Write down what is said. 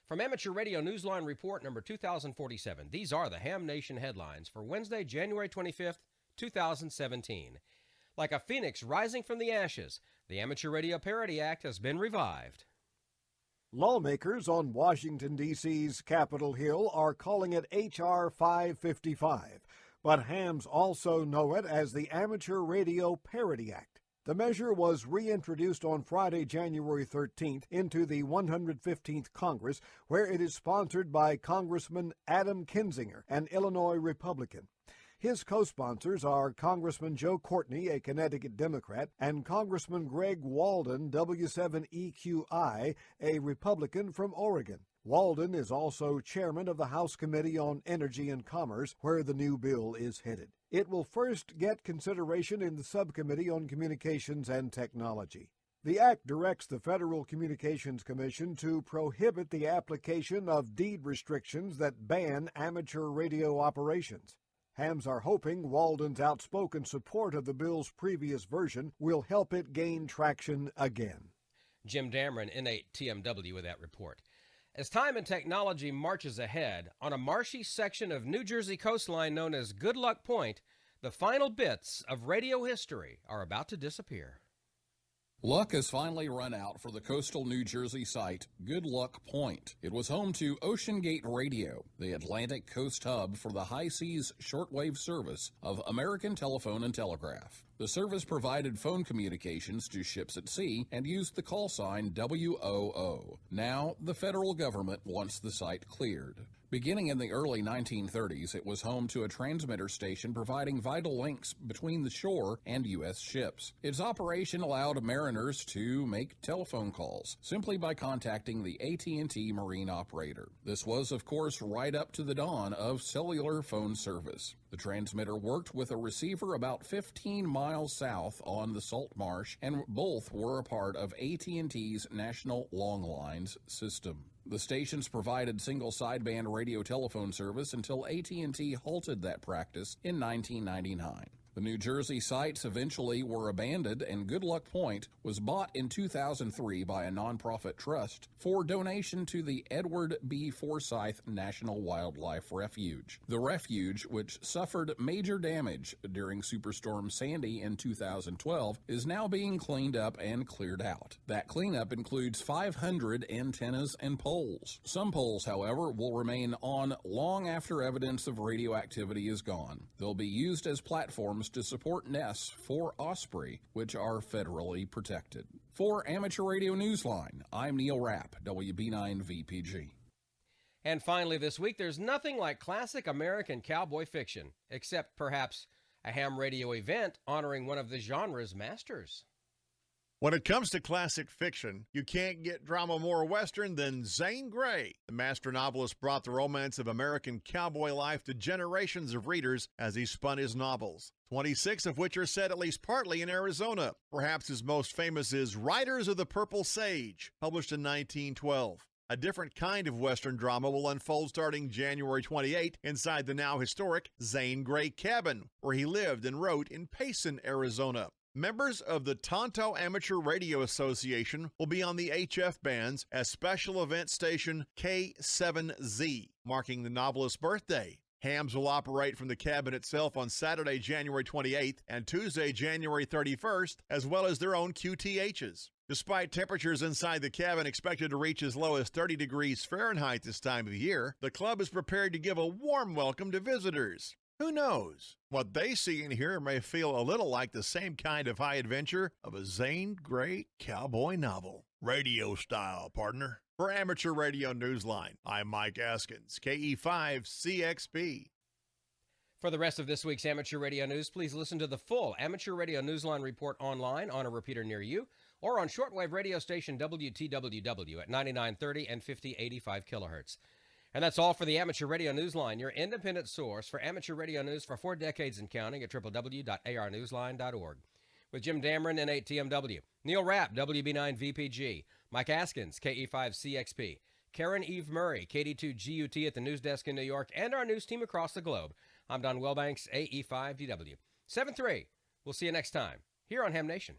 From Amateur Radio Newsline Report number 2047, these are the Ham Nation headlines for Wednesday, January 25th, 2017. Like a phoenix rising from the ashes, the Amateur Radio Parity Act has been revived. Lawmakers on Washington, D.C.'s Capitol Hill are calling it H.R. 555, but hams also know it as the Amateur Radio Parity Act. The measure was reintroduced on Friday, January 13th into the 115th Congress, where it is sponsored by Congressman Adam Kinzinger, an Illinois Republican. His co-sponsors are Congressman Joe Courtney, a Connecticut Democrat, and Congressman Greg Walden, W7EQI, a Republican from Oregon. Walden is also chairman of the House Committee on Energy and Commerce, where the new bill is headed. It will first get consideration in the Subcommittee on Communications and Technology. The act directs the Federal Communications Commission to prohibit the application of deed restrictions that ban amateur radio operations. Hams are hoping Walden's outspoken support of the bill's previous version will help it gain traction again. Jim Dameron, N8TMW, with that report. As time and technology marches ahead, on a marshy section of New Jersey coastline known as Good Luck Point, the final bits of radio history are about to disappear. Luck has finally run out for the coastal New Jersey site, Good Luck Point. It was home to Ocean Gate Radio, the Atlantic coast hub for the high seas shortwave service of American Telephone and Telegraph. The service provided phone communications to ships at sea and used the call sign WOO. Now, the federal government wants the site cleared. Beginning in the early 1930s, it was home to a transmitter station providing vital links between the shore and U.S. ships. Its operation allowed mariners to make telephone calls simply by contacting the AT&T marine operator. This was, of course, right up to the dawn of cellular phone service. The transmitter worked with a receiver about 15 miles south on the Salt Marsh, and both were a part of AT&T's National Long Lines system. The stations provided single sideband radio telephone service until AT&T halted that practice in 1999. The New Jersey sites eventually were abandoned, and Good Luck Point was bought in 2003 by a nonprofit trust for donation to the Edward B. Forsyth National Wildlife Refuge. The refuge, which suffered major damage during Superstorm Sandy in 2012, is now being cleaned up and cleared out. That cleanup includes 500 antennas and poles. Some poles, however, will remain on long after evidence of radioactivity is gone. They'll be used as platforms to support nests for osprey, which are federally protected. For Amateur Radio Newsline, I'm Neil Rapp, WB9VPG. And finally this week, there's nothing like classic American cowboy fiction, except perhaps a ham radio event honoring one of the genre's masters. When it comes to classic fiction, you can't get drama more Western than Zane Grey. The master novelist brought the romance of American cowboy life to generations of readers as he spun his novels, 26 of which are set at least partly in Arizona. Perhaps his most famous is Riders of the Purple Sage, published in 1912. A different kind of Western drama will unfold starting January 28 inside the now historic Zane Grey cabin, where he lived and wrote in Payson, Arizona. Members of the Tonto Amateur Radio Association will be on the HF bands as special event station K7Z, marking the novelist's birthday. Hams will operate from the cabin itself on Saturday, January 28th and Tuesday, January 31st, as well as their own QTHs. Despite temperatures inside the cabin expected to reach as low as 30 degrees Fahrenheit this time of year, the club is prepared to give a warm welcome to visitors. Who knows? What they see and hear may feel a little like the same kind of high adventure of a Zane Grey cowboy novel. Radio style, partner. For Amateur Radio Newsline, I'm Mike Askins, KE5CXP. For the rest of this week's Amateur Radio News, please listen to the full Amateur Radio Newsline report online on a repeater near you or on shortwave radio station WTWW at 9930 and 5085 kilohertz. And that's all for the Amateur Radio Newsline, your independent source for amateur radio news for 4 decades and counting at www.arnewsline.org. With Jim Dameron, N8TMW, Neil Rapp, WB9VPG, Mike Askins, KE5CXP, Karen Eve Murray, KD2GUT at the news desk in New York, and our news team across the globe, I'm Don Wellbanks, AE5DW. 7-3. We'll see you next time here on Ham Nation.